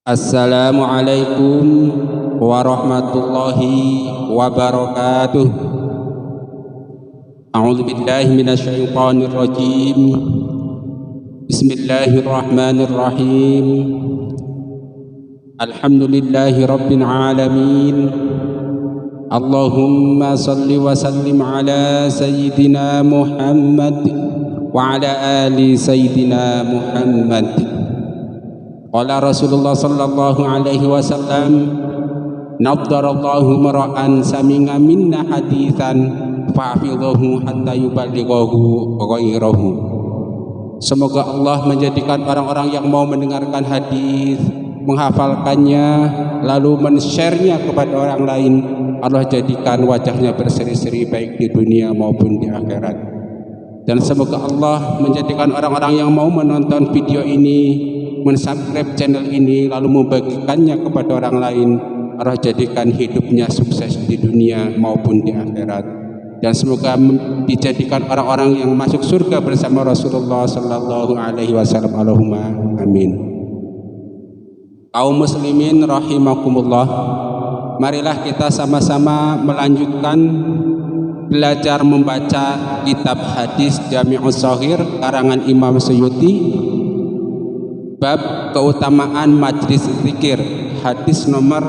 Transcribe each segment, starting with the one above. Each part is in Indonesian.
Assalamualaikum warahmatullahi wabarakatuh. A'udzu billahi minasyaitonir rajim. Bismillahirrahmanirrahim. Alhamdulillahi rabbil alamin. Allahumma salli wa sallim ala sayyidina Muhammad wa ala ali sayyidina Muhammad. Qala Rasulullah sallallahu alaihi wasallam, naddarallahu mar'an sami'a minna haditsan fa'afidhahu hatta yuballighahu ghairahu. Semoga Allah menjadikan orang-orang yang mau mendengarkan hadis, menghafalkannya, lalu men-share-nya kepada orang lain, Allah jadikan wajahnya berseri-seri baik di dunia maupun di akhirat. Dan semoga Allah menjadikan orang-orang yang mau menonton video ini, mensubscribe channel ini, lalu membagikannya kepada orang lain, Allah jadikan hidupnya sukses di dunia maupun di akhirat. Dan semoga dijadikan orang-orang yang masuk surga bersama Rasulullah sallallahu alaihi wasallam. Allahumma amin. Kaum muslimin rahimakumullah, marilah kita sama-sama melanjutkan belajar membaca kitab hadis Jami'us Shaghir karangan Imam Suyuti, bab keutamaan majlis zikir, hadis nomor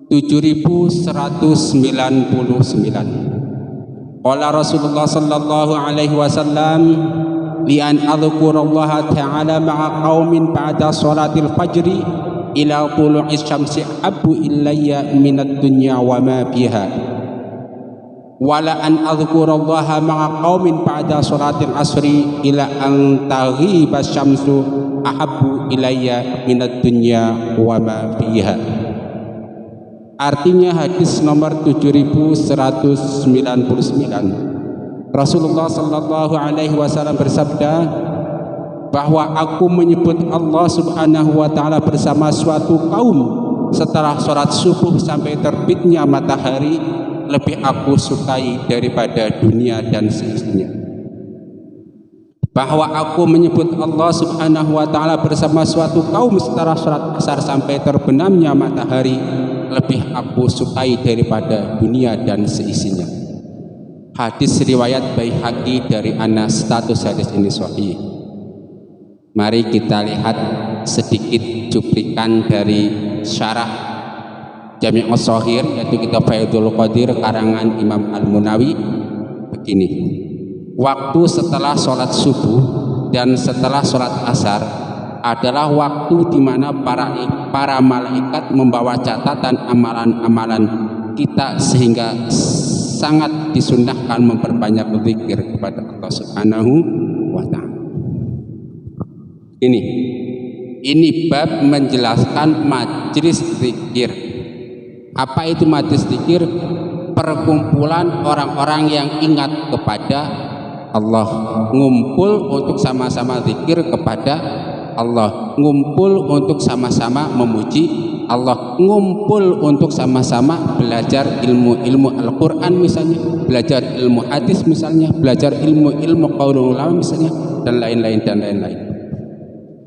7199. Qala Rasulullah sallallahu alaihi wasallam, li an adhkurallaha ta'ala ma'a qaumin ba'da salatil fajri ila tulu'i syamsi habbu ilayya minad dunya wa ma fiha. Wala an adhkurallaha ma'a qaumin ba'da salatil asri ila an taghiba syamsu ahabbu ilayya minad dunya wa ma fiha. Artinya hadis nomor 7199, Rasulullah sallallahu alaihi wasallam bersabda bahwa aku menyebut Allah subhanahu wa ta'ala bersama suatu kaum setelah sholat subuh sampai terbitnya matahari, lebih aku sukai daripada dunia dan seisinya. Bahwa aku menyebut Allah subhanahu wa ta'ala bersama suatu kaum setelah sholat asar sampai terbenamnya matahari, lebih aku sukai daripada dunia dan seisinya. Hadis riwayat Baihaqi dari Anas. Status hadis ini sahih. Mari kita lihat sedikit cuplikan dari syarah Jami'us Shaghir, yaitu kitab Faidul Qadir karangan Imam Al-Munawi. Begini, waktu setelah sholat subuh dan setelah sholat asar adalah waktu di mana para malaikat membawa catatan amalan-amalan kita, sehingga sangat disunnahkan memperbanyak zikir kepada Allah Subhanahu wa ta'ala. Ini bab menjelaskan majlis zikir. Apa itu majlis zikir? Perkumpulan orang-orang yang ingat kepada Allah, ngumpul untuk sama-sama zikir kepada Allah, ngumpul untuk sama-sama memuji Allah, ngumpul untuk sama-sama belajar ilmu-ilmu Al-Quran misalnya, belajar ilmu hadis misalnya, belajar ilmu-ilmu qaulul ulama misalnya, dan lain-lain dan lain-lain.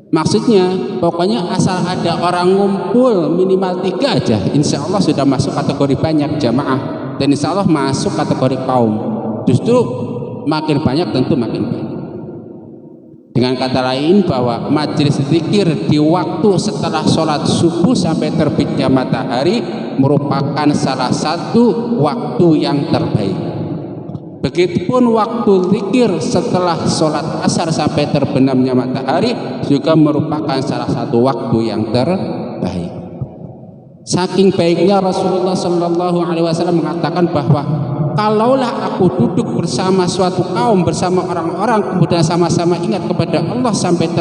Maksudnya pokoknya asal ada orang ngumpul minimal 3 aja, insya Allah sudah masuk kategori banyak jamaah, dan insya Allah masuk kategori kaum. Justru makin banyak tentu makin baik. Dengan kata lain, bahwa majelis zikir di waktu setelah sholat subuh sampai terbitnya matahari merupakan salah satu waktu yang terbaik. Begitupun waktu zikir setelah sholat asar sampai terbenamnya matahari juga merupakan salah satu waktu yang terbaik. Saking baiknya Rasulullah Shallallahu Alaihi Wasallam mengatakan bahwa kalaulah aku duduk bersama suatu kaum, bersama orang-orang, kemudian sama-sama ingat kepada Allah sampai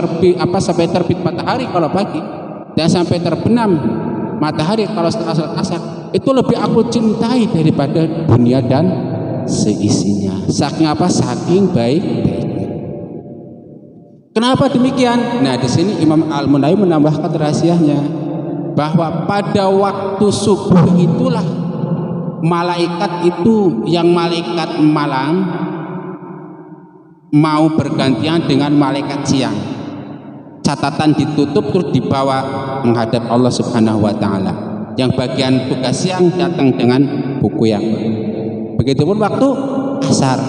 terbit matahari kalau pagi, dan sampai terbenam matahari kalau setelah sholat asar, itu lebih aku cintai daripada dunia dan seisinya. Saking apa? Saking baik-baiknya. Kenapa demikian? Nah, di sini Imam Al-Munawi menambahkan rahasianya, bahwa pada waktu subuh itulah malaikat itu, yang malaikat malam mau bergantian dengan malaikat siang. catatan ditutup terus dibawa menghadap Allah Subhanahu wa taala. Yang bagian tugas siang datang dengan buku yang baru. Begitupun waktu asar.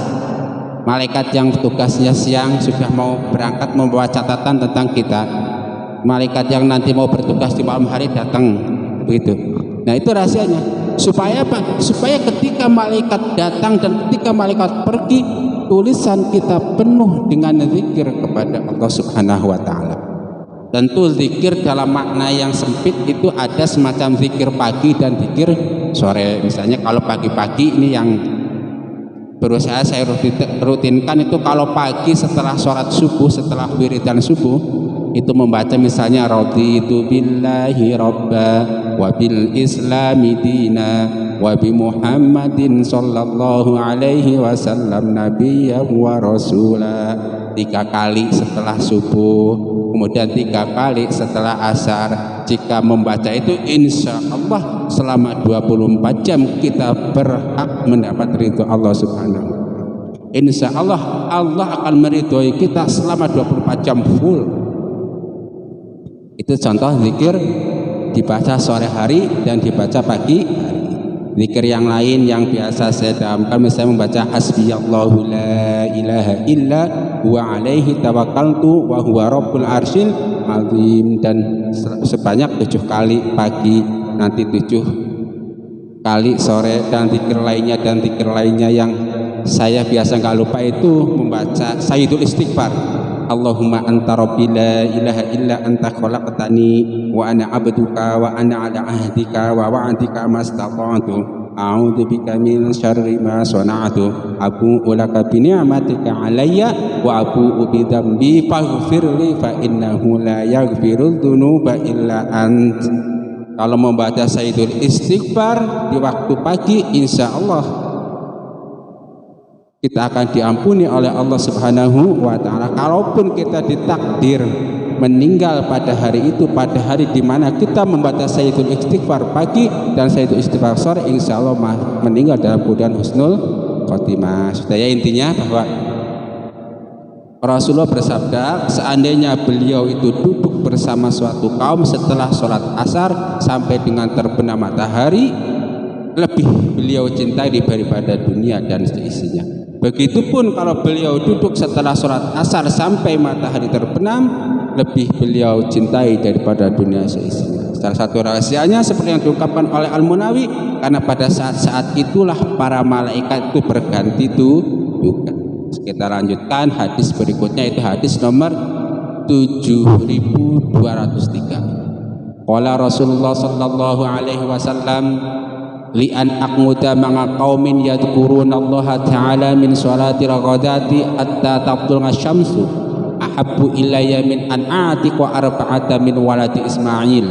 Malaikat yang tugasnya siang sudah mau berangkat membawa catatan tentang kita. Malaikat yang nanti mau bertugas di malam hari datang, begitu. Nah, itu rahasianya. Supaya apa? Supaya ketika malaikat datang dan ketika malaikat pergi, tulisan kita penuh dengan zikir kepada Allah Subhanahu wa taala. Tentu zikir dalam makna yang sempit itu ada semacam zikir pagi dan zikir sore. Misalnya kalau pagi-pagi ini yang berusaha saya rutinkan itu kalau pagi setelah sholat subuh, setelah wiridan subuh itu membaca misalnya raditu billahi rabba wa bil islami dina wa bi muhammadin sallallahu alaihi wasallam nabiyya wa rasula. 3 kali setelah subuh, kemudian 3 kali setelah asar. Jika membaca itu insya Allah selama 24 jam kita berhak mendapat ridho Allah Subhanahu wa ta'ala. Insya Allah Allah akan meridhoi kita selama 24 jam full. Itu contoh zikir dibaca sore hari dan dibaca pagi hari. Zikir yang lain yang biasa saya damkan misalnya membaca hasbiyallahu la ilaha illa huwa alaihi tawakkaltu wa huwa rabbul arsyil azim, dan sebanyak 7 kali pagi, nanti 7 kali sore, dan zikir lainnya yang saya biasa nggak lupa itu membaca sayyidul istighfar. Allahumma anta rabbi la ilaha illa anta khalaqtani wa ana abduka wa ana ala ahdika wa wa'dika mastata'tu a'udzu bika min syarri ma sana'tu abu'u laka bi ni'matika alayya wa abu'u bi dzambi faghfirli fa innahu la yaghfirudz dzunuba illa ant. Kalau membaca sayyidul istighfar di waktu pagi, insya Allah kita akan diampuni oleh Allah Subhanahu wa ta'ala. Kalaupun kita ditakdir meninggal pada hari itu, pada hari di mana kita membaca sayyidul istighfar pagi dan sayyidul istighfar sore, insya Allah meninggal dalam keadaan husnul khotimah. Supaya intinya bahwa Rasulullah bersabda, seandainya beliau itu duduk bersama suatu kaum setelah sholat asar sampai dengan terbenam matahari, lebih beliau cintai daripada dunia dan seisinya. Begitupun kalau beliau duduk setelah sholat asar sampai matahari terbenam, lebih beliau cintai daripada dunia seisinya. Salah satu rahasianya seperti yang diungkapkan oleh Al-Munawi, karena pada saat-saat itulah para malaikat itu berganti tugas. Kita lanjutkan hadis berikutnya, itu hadis nomor 7203. Qala Rasulullah sallallahu alaihi wasallam, li an aqmuda ma'a qaumin yadhkuruna Allah ta'ala min sholati ghadati hatta tabdulna syamsu ahabbu ilayya min an a'tiqa arba'ata min waladi Ismail.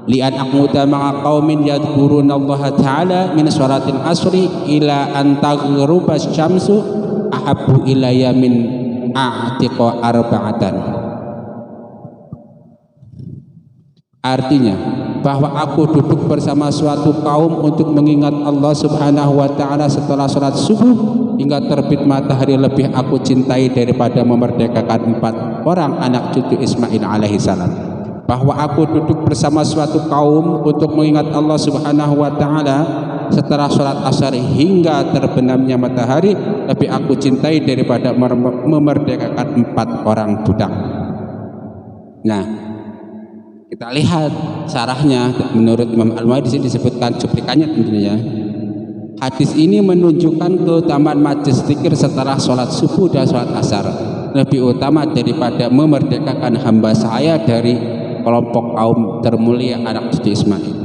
Li an aqmuda ma'a qaumin yadhkuruna Allah ta'ala min sholatil asri ila an taghruba syamsu ahabbu ilayya min a'tiqa arba'atan. Artinya bahwa aku duduk bersama suatu kaum untuk mengingat Allah Subhanahu wa ta'ala setelah sholat subuh hingga terbit matahari, lebih aku cintai daripada memerdekakan 4 orang anak cucu Ismail alaihi salam. Bahwa aku duduk bersama suatu kaum untuk mengingat Allah Subhanahu wa ta'ala setelah sholat asar hingga terbenamnya matahari, lebih aku cintai daripada memerdekakan 4 orang budak. Nah, kita lihat syarahnya. Menurut Imam Al-Munawi di sini disebutkan cuplikannya tentunya. Hadis ini menunjukkan keutamaan majelis zikir setelah sholat subuh dan sholat asar lebih utama daripada memerdekakan hamba saya dari kelompok kaum termulia anak cucu Ismail.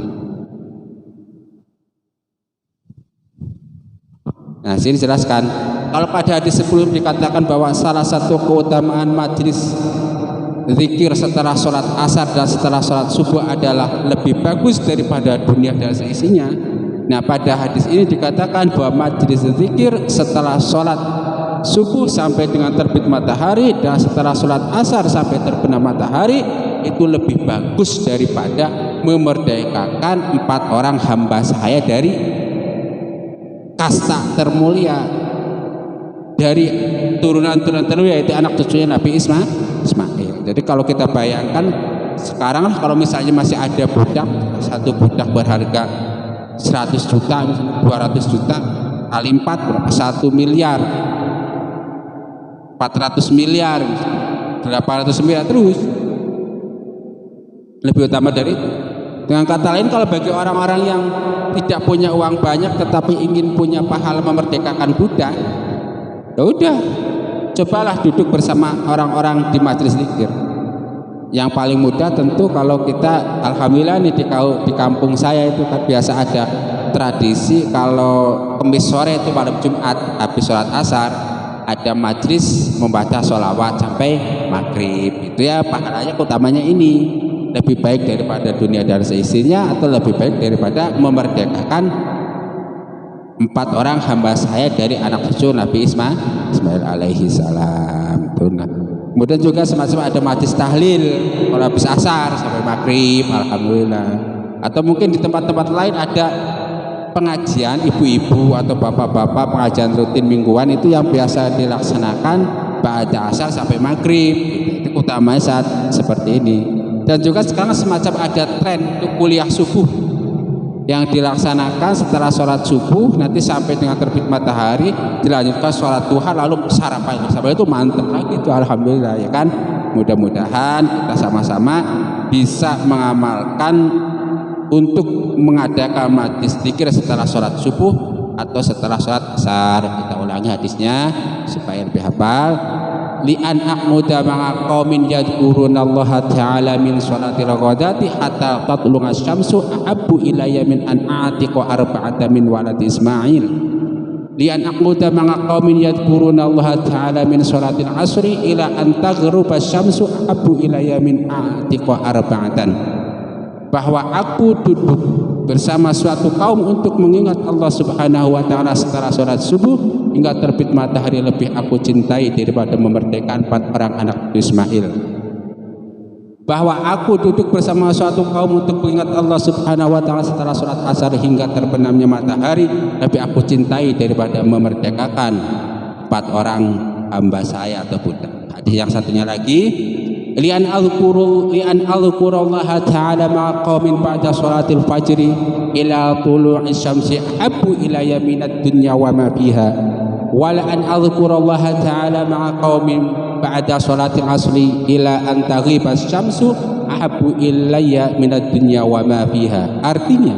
Nah, sini jelaskan kalau pada hadis sebelum dikatakan bahwa salah satu keutamaan majelis zikir setelah sholat asar dan setelah sholat subuh adalah lebih bagus daripada dunia dan seisinya. Nah, pada hadis ini dikatakan bahwa majelis zikir setelah sholat subuh sampai dengan terbit matahari dan setelah sholat asar sampai terbenam matahari itu lebih bagus daripada memerdekakan 4 orang hamba saya dari kasta termulia, dari turunan termulia, yaitu anak cucunya Nabi Ismail. Jadi kalau kita bayangkan sekarang kalau misalnya masih ada budak, satu budak berharga 100 juta, misalnya 200 juta kali 4 berapa? 1 miliar, 400 miliar, berapa ratus miliar, terus lebih utama dari itu. Dengan kata lain, kalau bagi orang-orang yang tidak punya uang banyak tetapi ingin punya pahala memerdekakan budak, ya udah, cobalah duduk bersama orang-orang di majelis zikir. Yang paling mudah tentu kalau kita, alhamdulillah nih di kampung saya itu kan biasa ada tradisi kalau Kamis sore itu pada Jumat habis sholat asar ada majelis membaca sholawat sampai maghrib. Itu ya pahalanya utamanya ini lebih baik daripada dunia dan seisinya, atau lebih baik daripada memerdekakan 4 orang hamba saya dari anak cucu Nabi Ismail alaihi salam. Kemudian juga semacam ada majlis tahlil kalau habis asar sampai maghrib, alhamdulillah. Atau mungkin di tempat-tempat lain ada pengajian ibu-ibu atau bapak-bapak, pengajian rutin mingguan itu yang biasa dilaksanakan ba'da asar sampai maghrib. Itu utamanya saat seperti ini. Dan juga sekarang semacam ada tren untuk kuliah subuh yang dilaksanakan setelah sholat subuh nanti sampai dengan terbit matahari, dilanjutkan sholat duha lalu sarapan. Sarapan itu mantap lagi itu, alhamdulillah ya kan. Mudah-mudahan kita sama-sama bisa mengamalkan untuk mengadakan majlis zikir setelah sholat subuh atau setelah sholat asar. Kita ulangi hadisnya supaya lebih hafal. Li'an aqmuda ma'a qaumin yadhkurunallaha ta'ala min sholatil ghadati hatta tatlunga syamsu ahabbu ilayya min an a'tiqa arba'ata min waladi Ismail. Li'an aqmuda ma'a qaumin yadhkurunallaha ta'ala min sholatil asri ila an taghruba syamsu ahabbu ilayya min a'tiqa arba'atan. Bahwa aku duduk bersama suatu kaum untuk mengingat Allah Subhanahu wa taala setelah sholat subuh hingga terbit matahari lebih aku cintai daripada memerdekakan 4 orang anak Ismail. Bahwa aku duduk bersama suatu kaum untuk mengingat Allah Subhanahu wa taala setelah sholat asar hingga terbenamnya matahari lebih aku cintai daripada memerdekakan 4 orang hamba saya atau budak. Hadis yang satunya lagi, li'an alqurullaha ta'ala ma'a qaumin ba'da sholatil fajri ila tulu'i syamsi ahabbu ilayya minad dunya wa ma fiha wa la an alqurullaha ta'ala ma'a qaumin ba'da sholatil asri ila an taghiba syamsu ahabbu ilayya minad dunya wa ma fiha. Artinya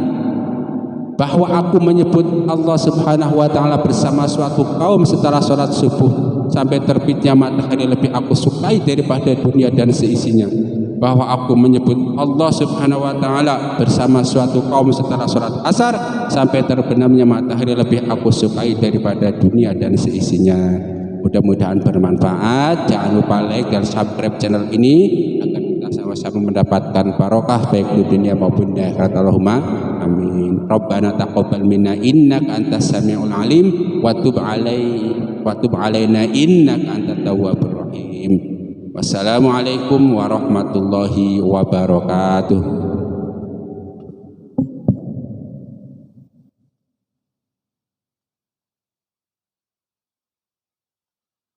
bahwa aku menyebut Allah Subhanahu wa taala bersama suatu kaum setelah sholat subuh sampai terbitnya matahari lebih aku sukai daripada dunia dan seisinya. Bahwa aku menyebut Allah Subhanahu wa taala bersama suatu kaum setelah sholat asar sampai terbenamnya matahari lebih aku sukai daripada dunia dan seisinya. Mudah-mudahan bermanfaat. Jangan lupa like dan subscribe channel ini agar kita sama-sama mendapatkan barokah baik di dunia maupun di akhirat. Allahumma amin. Rabbana taqabbal minna innaka antas samiul alim wa tub alaina innaka antat tawwabur rahim. Wassalamualaikum warahmatullahi wabarakatuh.